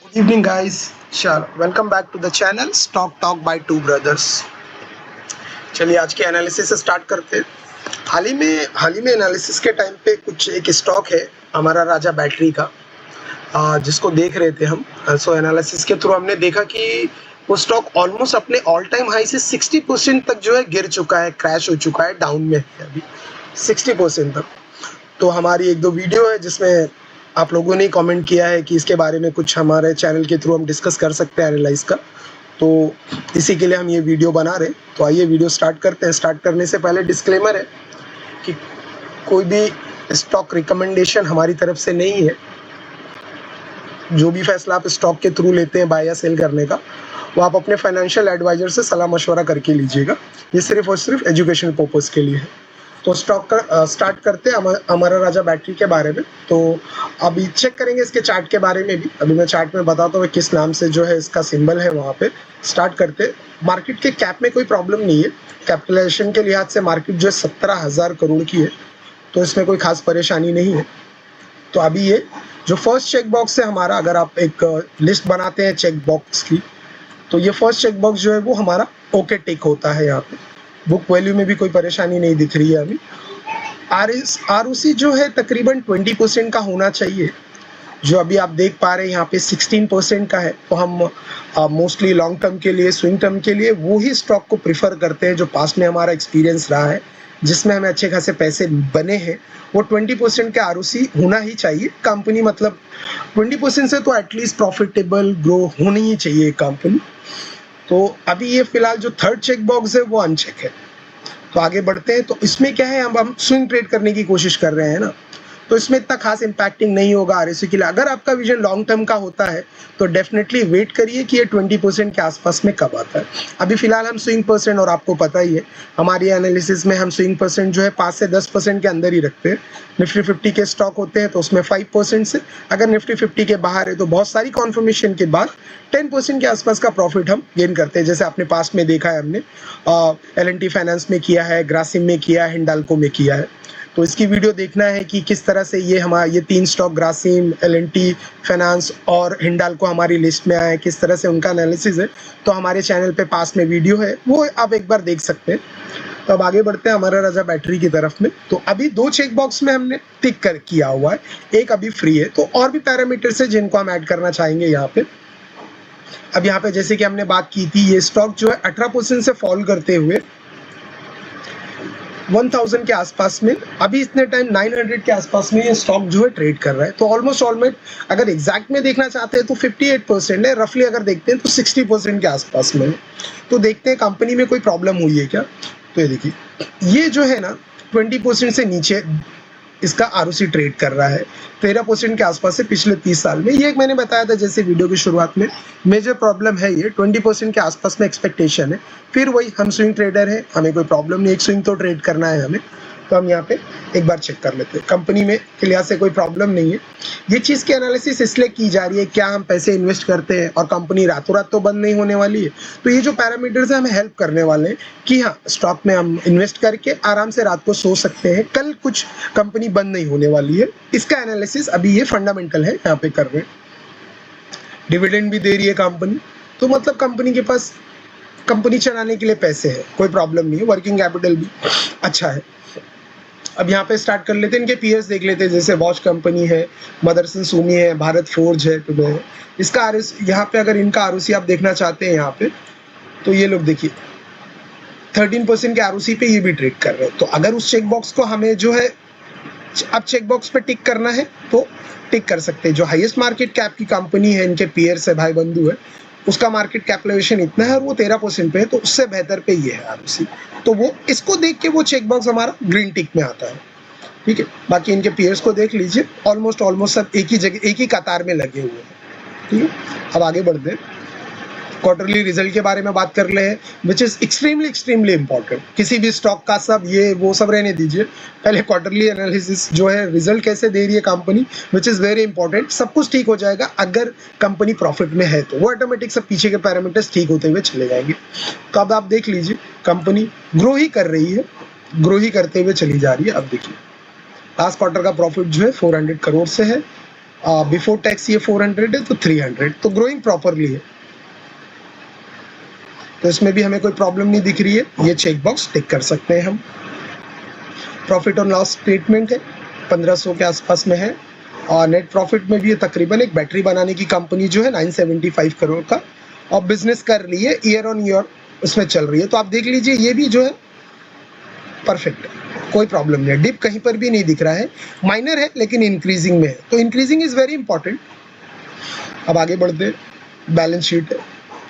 Good evening, guys. चलो welcome back to the channel Stock Talk by two brothers. चलिए आज के analysis से स्टार्ट करते हैं। हाल ही में एनालिसिस के टाइम पे कुछ एक स्टॉक है हमारा राजा बैटरी का, जिसको देख रहे थे हम। सो एनालिसिस के थ्रू हमने देखा कि वो स्टॉक ऑलमोस्ट अपने ऑल टाइम हाई से 60% तक जो है गिर चुका है, क्रैश हो चुका है, डाउन में है अभी 60% तक। तो हमारी एक दो वीडियो है जिसमें आप लोगों ने कमेंट किया है कि इसके बारे में कुछ हमारे चैनल के थ्रू हम डिस्कस कर सकते हैं एनालाइज का, तो इसी के लिए हम ये वीडियो बना रहे हैं। तो आइए वीडियो स्टार्ट करते हैं। स्टार्ट करने से पहले डिस्क्लेमर है कि कोई भी स्टॉक रिकमेंडेशन हमारी तरफ से नहीं है। जो भी फैसला आप स्टॉक के थ्रू लेते हैं बाय या सेल करने का, वो आप अपने फाइनेंशियल एडवाइजर से सलाह मशवरा करके लीजिएगा। ये सिर्फ और सिर्फ एजुकेशन पर्पज़ के लिए है। तो स्टॉक का स्टार्ट करते हैं हमारा राजा बैटरी के बारे में। तो अभी चेक करेंगे इसके चार्ट के बारे में भी। अभी मैं चार्ट में बताता हूँ किस नाम से जो है इसका सिंबल है वहाँ पे। स्टार्ट करते हैं। मार्केट के कैप में कोई प्रॉब्लम नहीं है। कैपिटलाइजेशन के लिहाज से मार्केट जो है 17,000 करोड़ की है, तो इसमें कोई खास परेशानी नहीं है। तो अभी ये जो फर्स्ट चेक बॉक्स है हमारा, अगर आप एक लिस्ट बनाते हैं चेक बॉक्स की, तो ये फर्स्ट चेक बॉक्स जो है वो हमारा ओके टिक होता है। यहाँ पे बुक वैल्यू में भी कोई परेशानी नहीं दिख रही है अभी। आरओसी जो है तकरीबन 20% का होना चाहिए। जो अभी आप देख पा रहे हैं यहाँ पे 16% का है। तो हम मोस्टली लॉन्ग टर्म के लिए, स्विंग टर्म के लिए वो ही स्टॉक को प्रिफर करते हैं जो पास्ट में हमारा एक्सपीरियंस रहा है, जिसमें हमें अच्छे खासे पैसे बने हैं। वो 20% के आरओसी होना ही चाहिए। कंपनी मतलब 20% से तो एटलीस्ट प्रॉफिटेबल ग्रो होनी ही चाहिए कंपनी। तो अभी ये फिलहाल जो थर्ड चेक बॉक्स है वो अनचेक है। तो आगे बढ़ते हैं। तो इसमें क्या है, हम स्विंग ट्रेड करने की कोशिश कर रहे हैं ना, तो इसमें इतना खास इम्पैक्टिंग नहीं होगा आरएससी के लिए। अगर आपका विजन लॉन्ग टर्म का होता है तो डेफिनेटली वेट करिए कि ये 20% के आसपास में कब आता है। अभी फिलहाल हम स्विंग परसेंट, और आपको पता ही है हमारी एनालिसिस में हम स्विंग परसेंट जो है 5 से 10% के अंदर ही रखते हैं। निफ्टी 50 के स्टॉक होते हैं तो उसमें 5% से, अगर निफ्टी 50 के बाहर है तो बहुत सारी कॉन्फर्मेशन के बाद 10% के आसपास का प्रॉफिट हम गेन करते हैं। जैसे आपने पास में देखा है, हमने L&T फाइनेंस में किया है, ग्रासिम में किया है, हिंडाल्को में किया है। तो इसकी वीडियो देखना है कि किस तरह से ये 3 स्टॉक ग्रासिम, L&T फाइनेंस और हिंडाल्को हमारी लिस्ट में आए, किस तरह से उनका एनालिसिस है, तो हमारे चैनल पे पास में वीडियो है, वो आप एक बार देख सकते हैं। तो अब आगे बढ़ते हैं हमारा राजा बैटरी की तरफ में। तो अभी 2 चेक बॉक्स में हमने टिक कर किया हुआ है, एक अभी फ्री है। तो और भी पैरामीटर्स है जिनको हम ऐड करना चाहेंगे यहाँ पे। अब यहाँ पे जैसे कि हमने बात की थी, ये स्टॉक जो है 18% से फॉल करते हुए 1000 के आसपास में, अभी इतने टाइम 900 के आसपास में ये स्टॉक जो है ट्रेड कर रहा है। तो ऑलमोस्ट अगर एग्जैक्ट में देखना चाहते हैं तो 58% है, रफली अगर देखते हैं तो 60% के आसपास में है। तो देखते हैं कंपनी में कोई प्रॉब्लम हुई है क्या। तो ये देखिए, ये जो है ना 20% से नीचे इसका आरओसी ट्रेड कर रहा है, 13% के आसपास है पिछले 30 साल में। ये एक मैंने बताया था जैसे वीडियो की शुरुआत में, मेजर प्रॉब्लम है ये। 20% के आसपास में एक्सपेक्टेशन है। फिर वही, हम स्विंग ट्रेडर है, हमें कोई प्रॉब्लम नहीं, एक स्विंग तो ट्रेड करना है हमें। तो हम यहाँ पे एक बार चेक कर लेते हैं, कंपनी में के लिहाज से कोई प्रॉब्लम नहीं है। ये चीज़ की एनालिसिस इसलिए की जा रही है, क्या हम पैसे इन्वेस्ट करते हैं और कंपनी रातों रात तो बंद नहीं होने वाली है। तो ये जो पैरामीटर्स है हमें हेल्प करने वाले हैं कि हाँ, स्टॉक में हम इन्वेस्ट करके आराम से रात को सो सकते हैं, कल कुछ कंपनी बंद नहीं होने वाली है। इसका एनालिसिस अभी ये फंडामेंटल है यहाँ पे कर रहे हैं। डिविडेंड भी दे रही है कंपनी, तो मतलब कंपनी के पास कंपनी चलाने के लिए पैसे है, कोई प्रॉब्लम नहीं है। वर्किंग कैपिटल भी अच्छा है। अब यहाँ पे स्टार्ट कर लेते हैं, इनके पीएस देख लेते हैं। जैसे वॉच कंपनी है, मदरसन सुमी है, भारत फोर्ज है, तो इसका यहाँ पे अगर इनका आरओसी आप देखना चाहते हैं यहाँ पे, तो ये लोग देखिए 13% के आरओसी पे ये भी ट्रेड कर रहे हैं। तो अगर उस चेक बॉक्स को हमें जो है अब चेक बॉक्स पे टिक करना है तो टिक कर सकते हैं। जो हाईएस्ट मार्केट कैप की कंपनी है, इनके पीयर्स है, भाई बंधु है, उसका मार्केट कैपिटलाइजेशन इतना है और वो 13% पे है, तो उससे बेहतर पे ये है आरओसी। तो वो इसको देख के वो चेक बॉक्स हमारा ग्रीन टिक में आता है, ठीक है। बाकी इनके पीयर्स को देख लीजिए, ऑलमोस्ट सब एक ही जगह, एक ही कतार में लगे हुए हैं, ठीक है। अब आगे बढ़ते हैं, क्वार्टरली रिजल्ट के बारे में बात कर ले हैं, विच इज एक्सट्रीमली इंपॉर्टेंट। किसी भी स्टॉक का सब ये वो सब रहने दीजिए, पहले क्वार्टरली एनालिसिस जो है, रिजल्ट कैसे दे रही है company, which is very important. सब कुछ ठीक हो जाएगा अगर कंपनी प्रॉफिट में है, तो वो ऑटोमेटिक सब पीछे के पैरामीटर्स ठीक होते हुए चले जाएंगे। तो अब आप देख लीजिए, कंपनी ग्रो ही कर रही है, ग्रो ही करते हुए चली जा रही है। अब देखिए लास्ट क्वार्टर का प्रॉफिट जो है 400 करोड़ से है, बिफोर टैक्स ये 400 है तो 300, तो ग्रोइंग प्रॉपरली है, तो इसमें भी हमें कोई प्रॉब्लम नहीं दिख रही है, ये चेक बॉक्स टिक कर सकते हैं हम। प्रॉफिट और लॉस स्टेटमेंट है, 1500 के आसपास में है, और नेट प्रॉफिट में भी ये तकरीबन एक बैटरी बनाने की कंपनी जो है 975 करोड़ का और बिजनेस कर रही है, ईयर ऑन ईयर उसमें चल रही है, तो आप देख लीजिए ये भी जो है परफेक्ट है, कोई प्रॉब्लम नहीं है, डिप कहीं पर भी नहीं दिख रहा है, माइनर है लेकिन इंक्रीजिंग में है, तो इंक्रीजिंग इज वेरी इंपॉर्टेंट। अब आगे बढ़ते हैं, बैलेंस शीट है,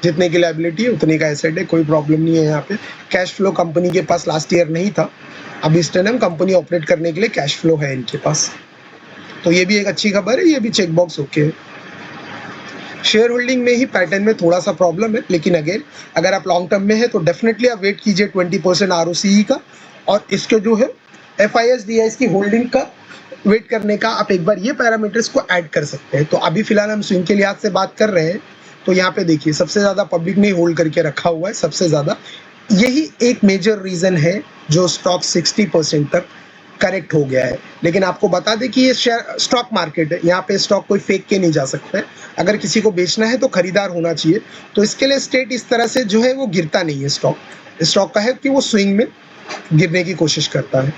जितने की लायबिलिटी है उतने का एसेट है, कोई प्रॉब्लम नहीं है यहाँ पे। कैश फ्लो कंपनी के पास लास्ट ईयर नहीं था, अब इस टाइम कंपनी ऑपरेट करने के लिए कैश फ्लो है इनके पास, तो ये भी एक अच्छी खबर है, ये भी चेक बॉक्स ओके है। शेयर होल्डिंग में ही पैटर्न में थोड़ा सा प्रॉब्लम है, लेकिन अगेन अगर आप लॉन्ग टर्म में है तो डेफिनेटली आप वेट कीजिए 20% ROCE का, और इसके जो है FIS DIS की होल्डिंग का वेट करने का आप एक बार ये पैरामीटर्स को ऐड कर सकते हैं। तो अभी फिलहाल हम स्विंग के लिहाज से बात कर रहे हैं, तो यहाँ पे देखिए सबसे ज़्यादा पब्लिक ने होल्ड करके रखा हुआ है, सबसे ज़्यादा यही एक मेजर रीज़न है जो स्टॉक 60% तक करेक्ट हो गया है। लेकिन आपको बता दें कि ये शेयर स्टॉक मार्केट है, यहाँ पे स्टॉक कोई फेंक के नहीं जा सकता है, अगर किसी को बेचना है तो खरीदार होना चाहिए, तो इसके लिए स्टेट इस तरह से जो है वो गिरता नहीं है स्टॉक का है कि वो स्विंग में गिरने की कोशिश करता है।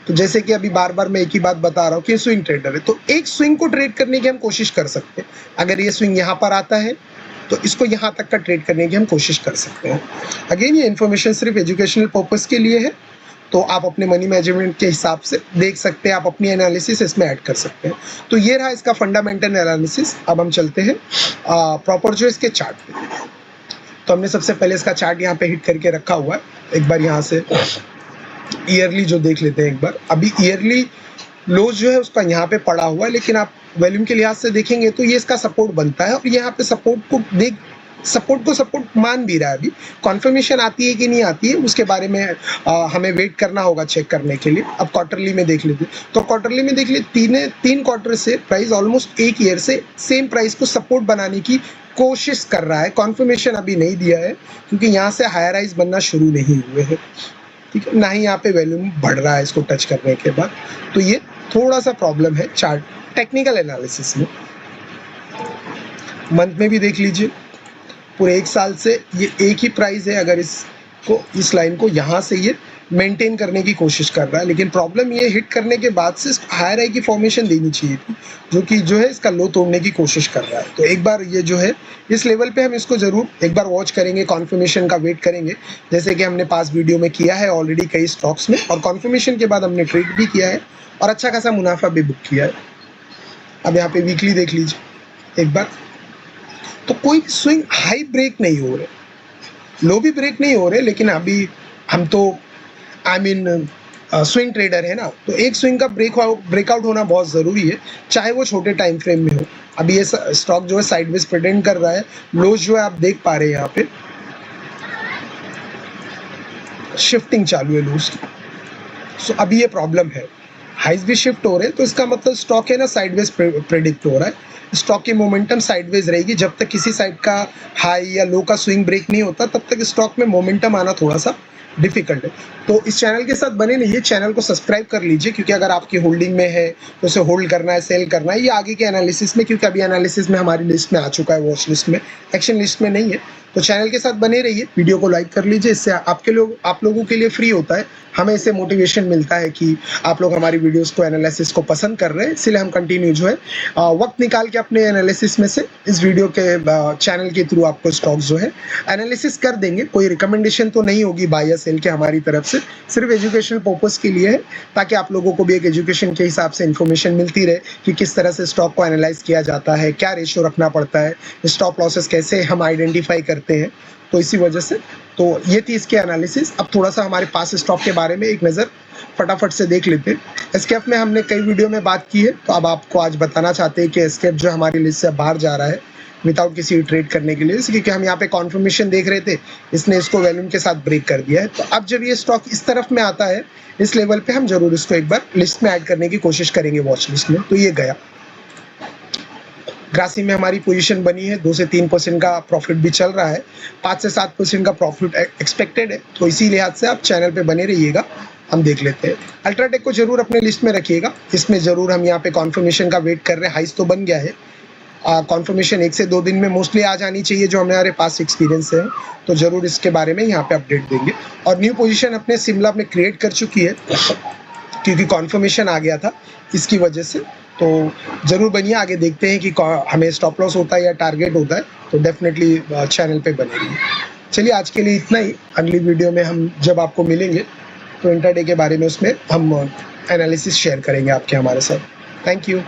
तो जैसे कि अभी बार बार मैं एक ही बात बता रहा हूँ कि स्विंग ट्रेडर है, तो एक स्विंग को ट्रेड करने की हम कोशिश कर सकते हैं, अगर ये स्विंग यहाँ पर आता है तो इसको यहाँ तक का ट्रेड करने की हम कोशिश कर सकते हैं। अगेन ये इन्फॉर्मेशन सिर्फ एजुकेशनल पर्पस के लिए है, तो आप अपने मनी मैनेजमेंट के हिसाब से देख सकते हैं, आप अपनी एनालिसिस इसमें ऐड कर सकते हैं। तो ये रहा इसका फंडामेंटल एनालिसिस। अब हम चलते हैं प्रॉपर जो इसके चार्ट पे, तो हमने सबसे पहले इसका चार्ट यहाँ पे हिट करके रखा हुआ है, एक बार यहाँ से ईयरली जो देख लेते हैं एक बार। अभी ईयरली लोज जो है उसका यहाँ पे पड़ा हुआ है, लेकिन आप वॉल्यूम के लिहाज से देखेंगे तो ये इसका सपोर्ट बनता है, और यहाँ पे सपोर्ट को मान भी रहा है। अभी कॉन्फर्मेशन आती है कि नहीं आती है उसके बारे में हमें वेट करना होगा चेक करने के लिए। अब क्वार्टरली में देख लेते हैं, तो क्वार्टरली में देख लिए तीन क्वार्टर से प्राइस ऑलमोस्ट एक ईयर से सेम प्राइस को सपोर्ट बनाने की कोशिश कर रहा है। कॉन्फर्मेशन अभी नहीं दिया है क्योंकि यहाँ से हायर राइज बनना शुरू नहीं हुए हैं, ठीक है, ना ही यहाँ पे वॉल्यूम बढ़ रहा है इसको टच करने के बाद, तो ये थोड़ा सा प्रॉब्लम है चार्ट टेक्निकल एनालिसिस में। मंथ में भी देख लीजिए, पूरे एक साल से ये एक ही प्राइस है, अगर इस लाइन को यहाँ से ये मेंटेन करने की कोशिश कर रहा है, लेकिन प्रॉब्लम ये हिट करने के बाद से हायर हाई की फॉर्मेशन देनी चाहिए थी, जो है इसका लो तोड़ने की कोशिश कर रहा है। तो एक बार ये जो है इस लेवल पे हम इसको ज़रूर एक बार वॉच करेंगे, कॉन्फर्मेशन का वेट करेंगे, जैसे कि हमने पास वीडियो में किया है ऑलरेडी कई स्टॉक्स में, और कॉन्फर्मेशन के बाद हमने ट्रेड भी किया है और अच्छा खासा मुनाफा भी बुक किया है। अब यहाँ पे वीकली देख लीजिए एक बार, तो कोई स्विंग हाई ब्रेक नहीं हो रहे, लो भी ब्रेक नहीं हो रहे, लेकिन अभी हम तो स्विंग ट्रेडर है ना, तो एक स्विंग का ब्रेकआउट होना बहुत ज़रूरी है, चाहे वो छोटे टाइम फ्रेम में हो। अभी ये स्टॉक जो है साइडवेज प्रिटेंड कर रहा है, लोज जो है आप देख पा रहे हैं यहाँ पे शिफ्टिंग चालू है लोज की, सो अभी ये प्रॉब्लम है, हाइज भी शिफ्ट हो रहे हैं, तो इसका मतलब स्टॉक है ना साइडवेज प्रेडिक्ट हो रहा है, स्टॉक की मोमेंटम साइडवेज रहेगी, जब तक किसी साइड का हाई या लो का स्विंग ब्रेक नहीं होता तब तक स्टॉक में मोमेंटम आना थोड़ा सा डिफिकल्ट है। तो इस चैनल के साथ बने रहिए, चैनल को सब्सक्राइब कर लीजिए, क्योंकि अगर आपकी होल्डिंग में है तो उसे होल्ड करना है, सेल करना है, ये आगे के एनालिसिस में, क्योंकि अभी एनालिसिस में हमारी लिस्ट में आ चुका है, वॉच लिस्ट में, एक्शन लिस्ट में नहीं है। तो चैनल के साथ बने रहिए, वीडियो को लाइक कर लीजिए, इससे आप लोगों के लिए फ्री होता है, हमें इससे मोटिवेशन मिलता है कि आप लोग हमारी वीडियोस को एनालिसिस को पसंद कर रहे हैं, इसलिए हम कंटिन्यू जो है वक्त निकाल के अपने एनालिसिस में से इस वीडियो के चैनल के थ्रू आपको स्टॉक्स जो है एनालिसिस कर देंगे। कोई रिकमेंडेशन तो नहीं होगी बाय या सेल के हमारी तरफ से, सिर्फ एजुकेशनल पर्पस के लिए है, ताकि आप लोगों को भी एक एजुकेशन के हिसाब से इन्फॉर्मेशन मिलती रहे कि किस तरह से स्टॉक को एनालाइज किया जाता है, क्या रेशियो रखना पड़ता है, स्टॉप लॉसेस कैसे हम आइडेंटिफाई करते हैं। तो इसी वजह से तो ये थी इसके एनालिसिस। अब थोड़ा सा हमारे पास स्टॉक के बारे में एक नज़र फटाफट से देख लेते हैं। एस्केप में हमने कई वीडियो में बात की है, तो अब आपको आज बताना चाहते हैं कि एस्केप जो हमारी लिस्ट से बाहर जा रहा है विदाउट किसी ट्रेड करने के लिए, क्योंकि हम यहाँ पे कॉन्फर्मेशन देख रहे थे, इसने इसको वॉल्यूम के साथ ब्रेक कर दिया है। तो अब जब ये स्टॉक इस तरफ में आता है, इस लेवल पे हम जरूर इसको एक बार लिस्ट में ऐड करने की कोशिश करेंगे, वॉच लिस्ट में। तो ये गया, ग्रासी में हमारी पोजीशन बनी है, 2 से 3% का प्रॉफिट भी चल रहा है, 5 से 7% का प्रॉफिट एक्सपेक्टेड है, तो इसी लिहाज से आप चैनल पे बने रहिएगा, हम देख लेते हैं। अल्ट्राटेक को जरूर अपने लिस्ट में रखिएगा, इसमें जरूर हम यहाँ पे कॉन्फर्मेशन का वेट कर रहे हैं। हाइस तो बन गया है, कॉन्फर्मेशन 1 से 2 दिन में मोस्टली आ जानी चाहिए, जो हमारे पास एक्सपीरियंस है, तो ज़रूर इसके बारे में यहाँ पे अपडेट देंगे। और न्यू पोजीशन अपने शिमला में क्रिएट कर चुकी है, क्योंकि कॉन्फर्मेशन आ गया था इसकी वजह से। तो ज़रूर बनिए, आगे देखते हैं कि हमें स्टॉप लॉस होता है या टारगेट होता है, तो डेफिनेटली चैनल पे बने रहिए। चलिए आज के लिए इतना ही। अगली वीडियो में हम जब आपको मिलेंगे तो इंट्राडे के बारे में उसमें हम एनालिसिस शेयर करेंगे आपके हमारे साथ। Thank you.